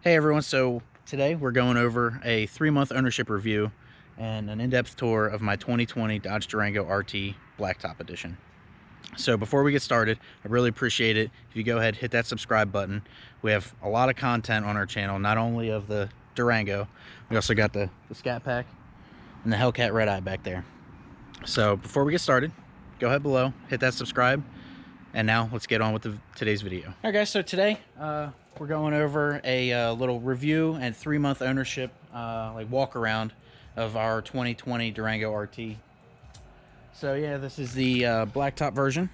Hey everyone, so today we're going over a 3-month ownership review and an in-depth tour of my 2020 Dodge Durango RT Blacktop Edition. So before we get started, I really appreciate it if you go ahead and hit that subscribe button. We have a lot of content on our channel, not only of the Durango, we also got the Scat Pack and the Hellcat Red Eye back there. So before we get started, go ahead below, hit that subscribe, and now let's get on with today's video. All right guys, so today we're going over a little review and 3-month ownership like walk around of our 2020 Durango RT. So yeah, this is the blacktop version.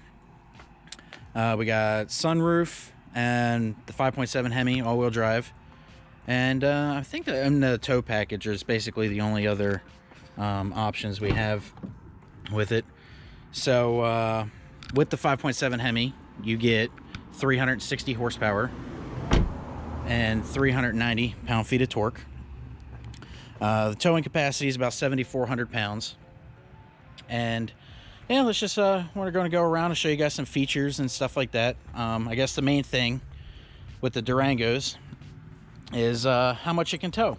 We got sunroof and the 5.7 Hemi all-wheel drive, and I think in the tow package is basically the only other options we have with it. So with the 5.7 Hemi, you get 360 horsepower and 390 pound-feet of torque. The towing capacity is about 7,400 pounds. And yeah, let's just we're going to go around and show you guys some features and stuff like that. I guess the main thing with the Durangos is how much it can tow,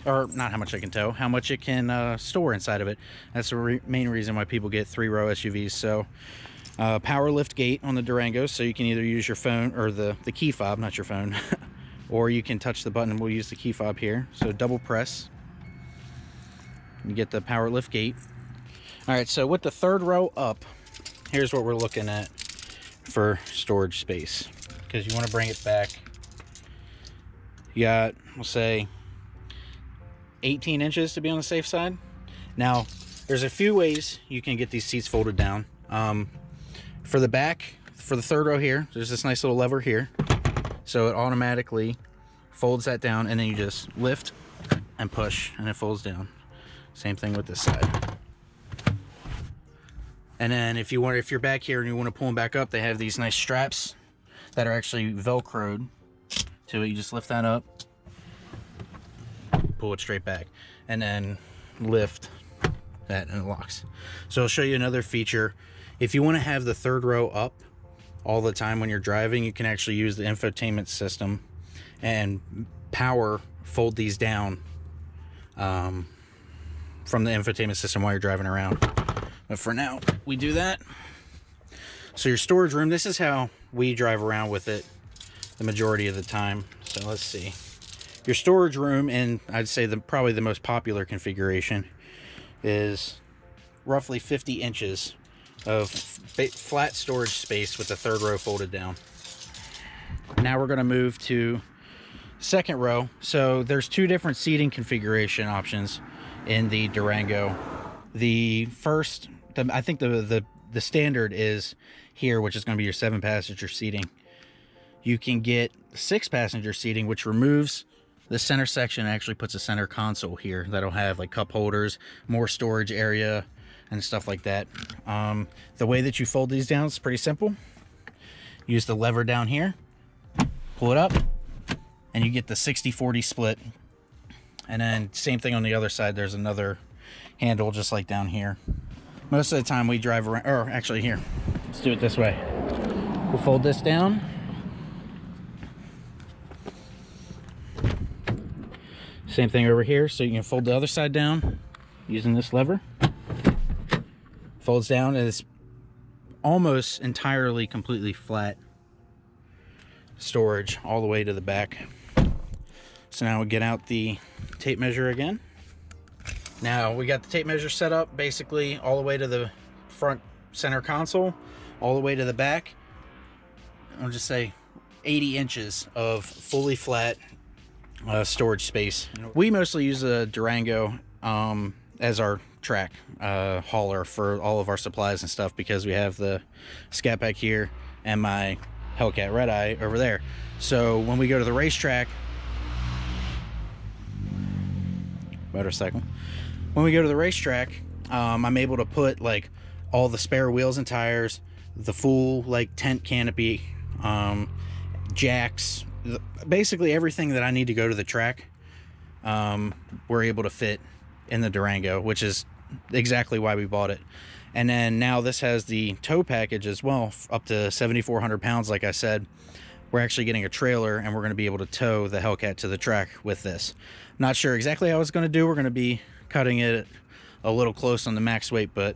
or not how much it can tow, how much it can store inside of it. That's the main reason why people get 3-row SUVs. So power lift gate on the Durango, so you can either use your phone or the key fob, not your phone, or you can touch the button. We'll use the key fob here. So double press, you get the power lift gate. All right, so with the 3rd row up, here's what we're looking at for storage space, because you want to bring it back. You got, we'll say, 18 inches to be on the safe side. Now, there's a few ways you can get these seats folded down. For the back, for the 3rd row here, there's this nice little lever here. So it automatically folds that down, and then you just lift and push, and it folds down. Same thing with this side. And then if you're back here and you want to pull them back up, they have these nice straps that are actually Velcroed to it. You just lift that up, pull it straight back, and then lift that, and it locks. So I'll show you another feature. If you want to have the 3rd row up all the time when you're driving, you can actually use the infotainment system and fold these down from the infotainment system while you're driving around. But for now, we do that. So your storage room, this is how we drive around with it the majority of the time. So let's see. Your storage room, and I'd say probably the most popular configuration, is roughly 50 inches of flat storage space with the 3rd row folded down. Now we're going to move to 2nd row. So there's 2 different seating configuration options in the Durango. The first, I think the standard is here, which is going to be your 7-passenger seating. You can get 6-passenger seating, which removes the center section and actually puts a center console here that'll have like cup holders, more storage area, and stuff like that. The way that you fold these down is pretty simple. Use the lever down here, pull it up, and you get the 60-40 split. And then same thing on the other side, there's another handle just like down here. Most of the time we drive around, or actually here, let's do it this way. We'll fold this down. Same thing over here, so you can fold the other side down using this lever. Folds down, and it's almost entirely completely flat storage all the way to the back. So now we get out the tape measure again. Now we got the tape measure set up basically all the way to the front center console, all the way to the back. I'll just say 80 inches of fully flat storage space. We mostly use a Durango as our track hauler for all of our supplies and stuff, because we have the Scat Pack here and my Hellcat Red Eye over there. So when we go to the racetrack, motorcycle, when we go to the racetrack, I'm able to put like all the spare wheels and tires, the full like tent canopy, jacks, basically everything that I need to go to the track, we're able to fit in the Durango, which is exactly why we bought it. And then now this has the tow package as well, up to 7,400 pounds, like I said. we're actually getting a trailer, and we're going to be able to tow the Hellcat to the track with this. Not sure exactly how it's going to do. We're going to be cutting it a little close on the max weight, but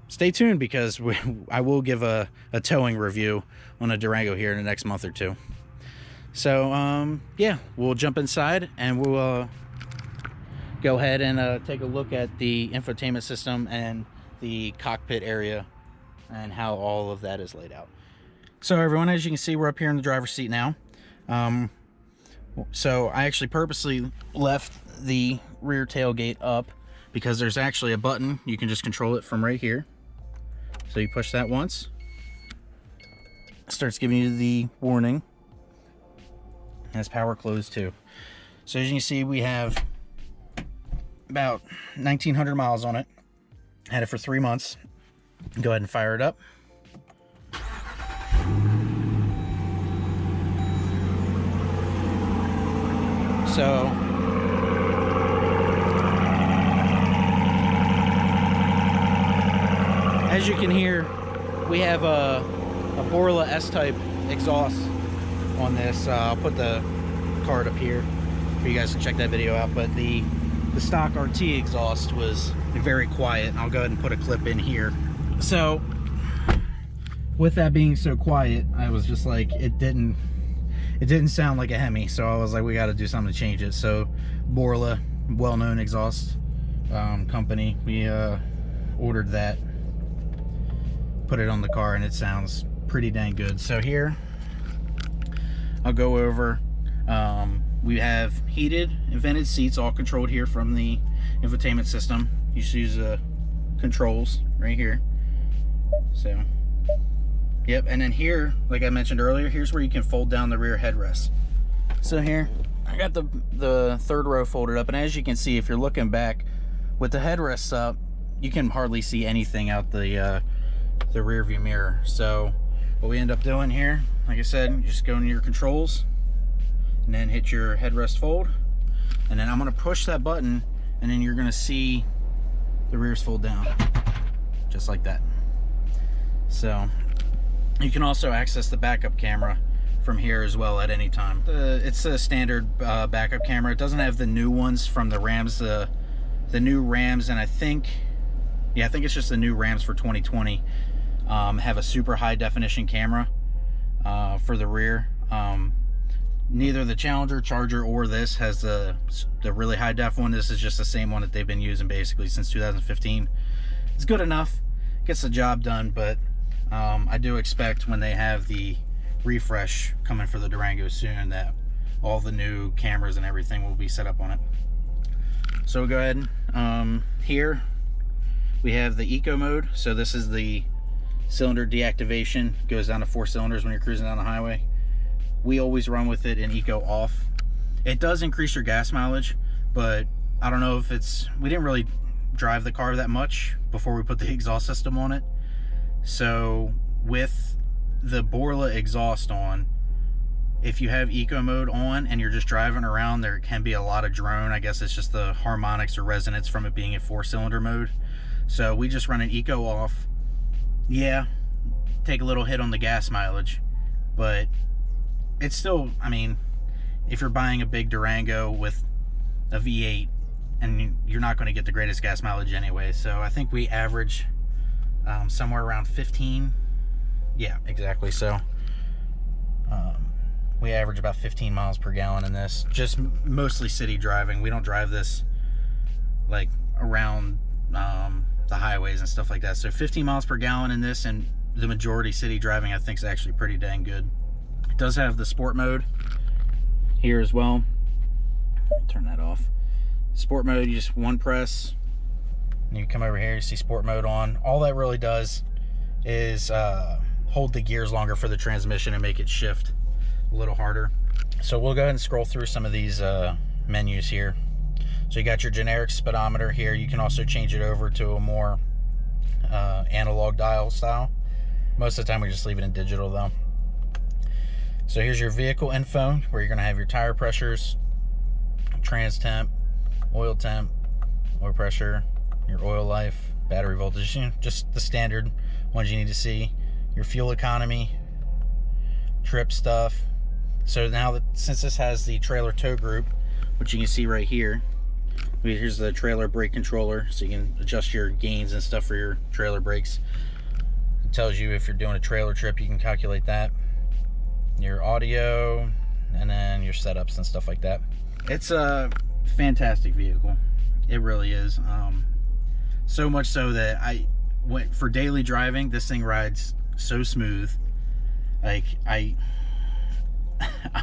stay tuned, because I will give a towing review on a Durango here in the next month or two. So yeah, we'll jump inside and we'll go ahead and take a look at the infotainment system and the cockpit area and how all of that is laid out. So everyone, as you can see, we're up here in the driver's seat now. So I actually purposely left the rear tailgate up because there's actually a button. You can just control it from right here. So you push that once, it starts giving you the warning. It has power closed too. So as you can see, we have about 1,900 miles on it. Had it for 3 months. Go ahead and fire it up. So as you can hear, we have a Borla S-type exhaust on this. I'll put the card up here for you guys to check that video out. But the stock RT exhaust was very quiet. I'll go ahead and put a clip in here. So with that being so quiet, I was just like, it didn't sound like a Hemi. So I was like, we got to do something to change it. So Borla, well-known exhaust company, we ordered that, put it on the car, and it sounds pretty dang good. So here I'll go over, we have heated and vented seats, all controlled here from the infotainment system. You just use the controls right here. So yep, and then here, like I mentioned earlier, here's where you can fold down the rear headrest. So here I got the third row folded up, and as you can see, if you're looking back with the headrests up, you can hardly see anything out the rear view mirror. So what we end up doing here, like I said, you just go into your controls and then hit your headrest fold, and then I'm going to push that button, and then you're going to see the rears fold down just like that. So you can also access the backup camera from here as well at any time. It's a standard backup camera. It doesn't have the new ones from the Rams, the new Rams, and I think it's just the new Rams for 2020 have a super high definition camera for the rear. Neither the Challenger, Charger, or this has the really high def one. This is just the same one that they've been using basically since 2015. It's good enough, gets the job done, but I do expect when they have the refresh coming for the Durango soon that all the new cameras and everything will be set up on it. So we'll go ahead. Here we have the eco mode. So this is the cylinder deactivation. Goes down to 4 cylinders when you're cruising down the highway. We always run with it in eco off. It does increase your gas mileage, but I don't know if we didn't really drive the car that much before we put the exhaust system on it. So with the Borla exhaust on, if you have eco mode on and you're just driving around, there can be a lot of drone. I guess it's just the harmonics or resonance from it being in 4-cylinder mode. So we just run an eco off. Yeah, take a little hit on the gas mileage, but it's still, I mean, if you're buying a big Durango with a V8, and you're not going to get the greatest gas mileage anyway. So I think we average somewhere around 15. Yeah, exactly. So we average about 15 miles per gallon in this, just mostly city driving. We don't drive this like around the highways and stuff like that. So 15 miles per gallon in this, and the majority city driving I think is actually pretty dang good. It does have the sport mode here as well. Turn that off. Sport mode, you just one press and you come over here, you see sport mode on. All that really does is hold the gears longer for the transmission and make it shift a little harder. So we'll go ahead and scroll through some of these menus here. So you got your generic speedometer here. You can also change it over to a more analog dial style. Most of the time we just leave it in digital though. So here's your vehicle info, where you're going to have your tire pressures, trans temp, oil temp, oil pressure, your oil life, battery voltage, just the standard ones you need to see. Your fuel economy, trip stuff. So now that, since this has the trailer tow group, which you can see right here, here's the trailer brake controller, so you can adjust your gains and stuff for your trailer brakes. It tells you if you're doing a trailer trip, you can calculate that. Your audio, and then your setups and stuff like that. It's a fantastic vehicle. It really is. So much so that I went for daily driving. This thing rides so smooth. Like I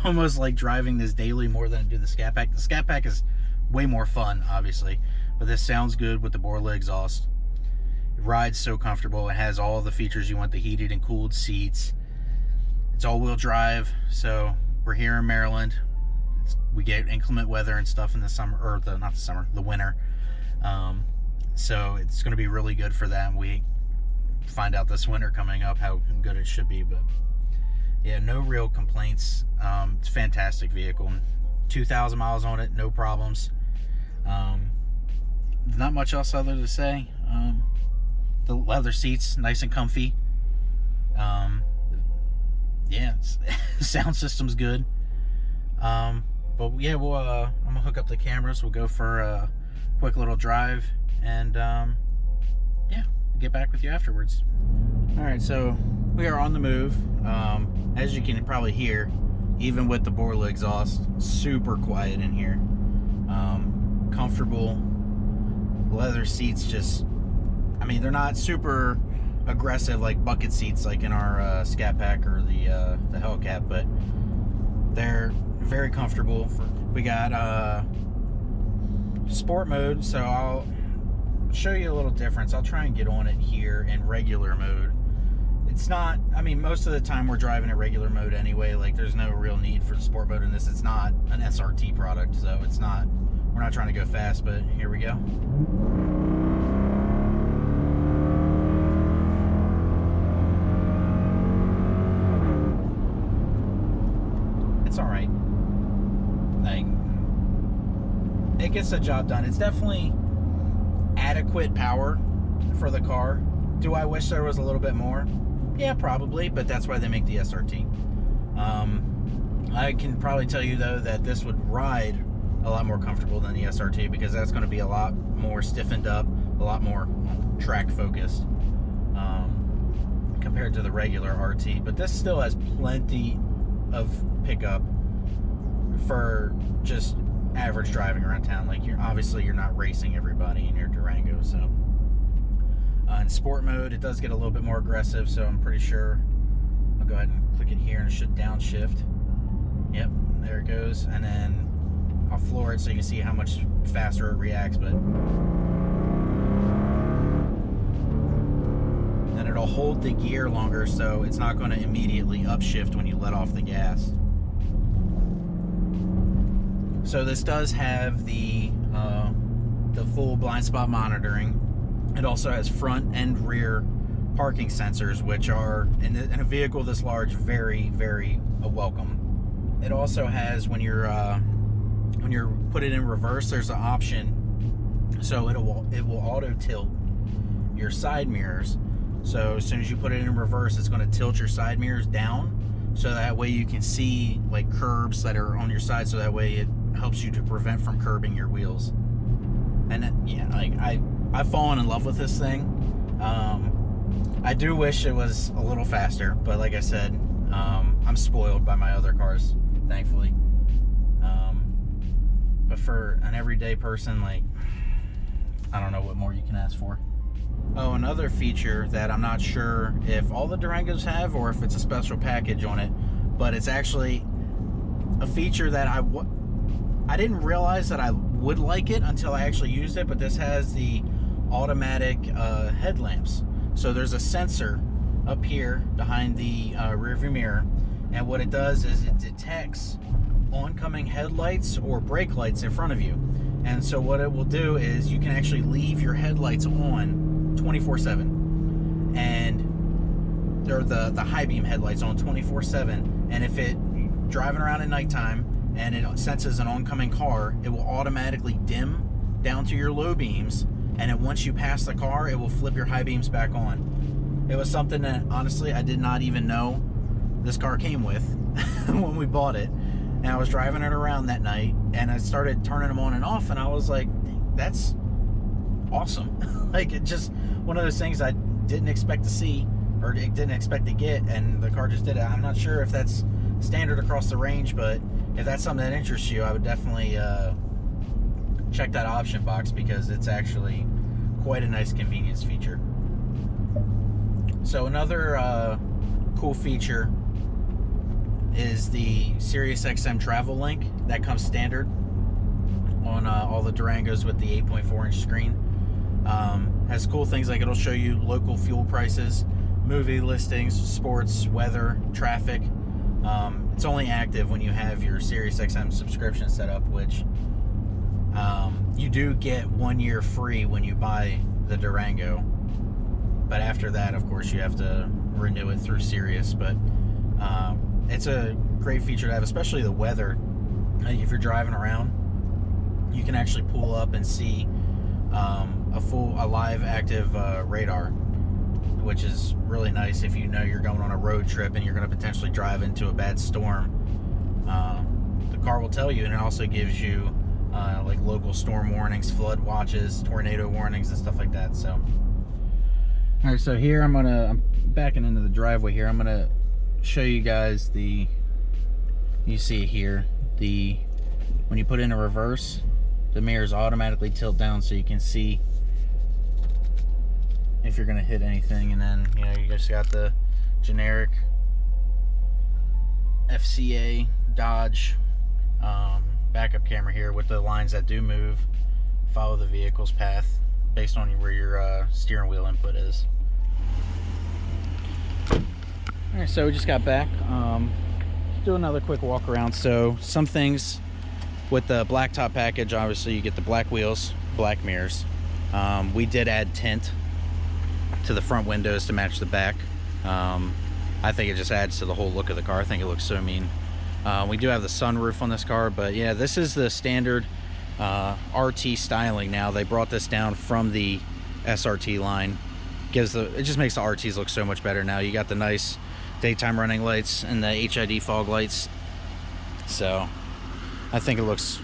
almost like driving this daily more than I do the Scat Pack. The Scat Pack is way more fun, obviously, but this sounds good with the Borla exhaust. It rides so comfortable. It has all the features you want: the heated and cooled seats. It's all-wheel drive. So we're here in Maryland. We get inclement weather and stuff in the summer, or not the summer, the winter. So it's going to be really good for that. We find out this winter coming up how good it should be. But yeah, no real complaints. It's a fantastic vehicle. 2,000 miles on it, no problems. Not much else other to say. The leather seats, nice and comfy. Yeah, sound system's good. But yeah, we'll I'm gonna hook up the cameras. We'll go for a quick little drive, and yeah, we'll get back with you afterwards. All right, so we are on the move. As you can probably hear, even with the Borla exhaust, super quiet in here. Comfortable leather seats. Just, I mean, they're not super aggressive like bucket seats like in our Scat Pack or the Hellcat, but they're very comfortable. We got sport mode, so I'll show you a little difference. I'll try and get on it here in regular mode. It's not, I mean, most of the time we're driving in regular mode anyway. Like, there's no real need for the sport mode in this. It's not an SRT product, so it's not, we're not trying to go fast, but here we go. It's all right. Like, it gets the job done. It's definitely adequate power for the car. Do I wish there was a little bit more? Yeah, probably, but that's why they make the SRT. I can probably tell you though that this would ride a lot more comfortable than the SRT, because that's going to be a lot more stiffened up, a lot more track focused compared to the regular RT. But this still has plenty of pickup for just average driving around town. Like, you're not racing everybody in your Durango. So in sport mode, it does get a little bit more aggressive, so I'm pretty sure I'll go ahead and click it here and it should downshift. Yep, there it goes. And then I'll floor it so you can see how much faster it reacts. But then it'll hold the gear longer, so it's not going to immediately upshift when you let off the gas. So this does have the full blind spot monitoring. It also has front and rear parking sensors, which are in a vehicle this large very, very welcome. It also has, when you're put it in reverse, there's an option, so it will auto tilt your side mirrors. So as soon as you put it in reverse, it's going to tilt your side mirrors down, so that way you can see like curbs that are on your side, so that way it helps you to prevent from curbing your wheels. And yeah, like I've fallen in love with this thing. I do wish it was a little faster, but like I said, I'm spoiled by my other cars, thankfully. But for an everyday person, like, I don't know what more you can ask for. Oh, another feature that I'm not sure if all the Durangos have or if it's a special package on it, but it's actually a feature that I didn't realize that I would like it until I actually used it. But this has the automatic headlamps. So there's a sensor up here behind the rear view mirror, and what it does is it detects oncoming headlights or brake lights in front of you. And so what it will do is you can actually leave your headlights on 24/7, and they're the high beam headlights on 24/7. And if it driving around at nighttime and it senses an oncoming car, it will automatically dim down to your low beams, and then once you pass the car, it will flip your high beams back on. It was something that honestly I did not even know this car came with when we bought it. And I was driving it around that night, and I started turning them on and off, and I was like, that's awesome. Like, it just one of those things I didn't expect to see, or didn't expect to get, and the car just did it. I'm not sure if that's standard across the range, but if that's something that interests you, I would definitely check that option box, because it's actually quite a nice convenience feature. So another cool feature is the Sirius XM travel link that comes standard on all the Durangos with the 8.4-inch screen. Has cool things like it'll show you local fuel prices, movie listings, sports, weather, traffic. It's only active when you have your Sirius XM subscription set up, which you do get 1 year free when you buy the Durango. But after that, of course, you have to renew it through Sirius. But it's a great feature to have, especially the weather. Like if you're driving around, you can actually pull up and see a live active radar, which is really nice if you know you're going on a road trip and you're going to potentially drive into a bad storm. The car will tell you, and it also gives you like local storm warnings, flood watches, tornado warnings, and stuff like that. So, all right, so here I'm backing into the driveway here. I'm gonna show you guys you see here, when you put in a reverse, the mirrors automatically tilt down so you can see if you're gonna hit anything. And then, you know, you just got the generic FCA Dodge backup camera here with the lines that do move, follow the vehicle's path based on where your steering wheel input is. Alright, so we just got back. Do another quick walk around. So some things with the Blacktop package, obviously you get the black wheels, black mirrors. We did add tint to the front windows to match the back. I think it just adds to the whole look of the car. I think it looks so mean. We do have the sunroof on this car, but yeah, this is the standard RT styling now. They brought this down from the SRT line. It just makes the RTs look so much better now. You got the nice daytime running lights and the HID fog lights. So I think it looks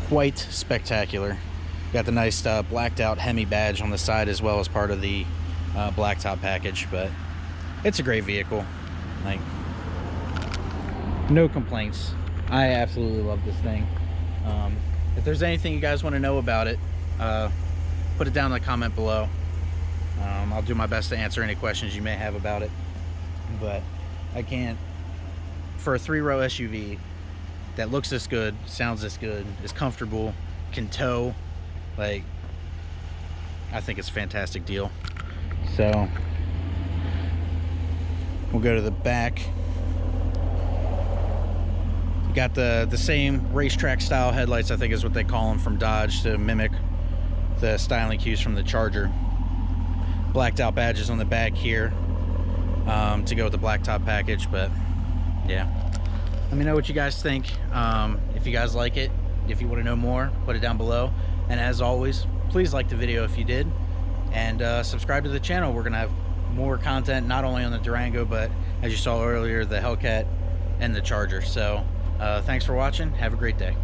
quite spectacular. Got the nice blacked out Hemi badge on the side as well as part of the Blacktop package, but it's a great vehicle. Like, no complaints. I absolutely love this thing. If there's anything you guys want to know about it, put it down in the comment below. I'll do my best to answer any questions you may have about it. But I can't, for a 3-row SUV that looks this good, sounds this good, is comfortable, can tow, like, I think it's a fantastic deal. So we'll go to the back. You got the same racetrack style headlights, I think is what they call them, from Dodge, to mimic the styling cues from the Charger. Blacked out badges on the back here to go with the Blacktop package. But yeah, let me know what you guys think. If you guys like it, if you want to know more, put it down below. And as always, please like the video if you did, and subscribe to the channel. We're gonna have more content, not only on the Durango, but as you saw earlier, the Hellcat and the Charger. So thanks for watching. Have a great day.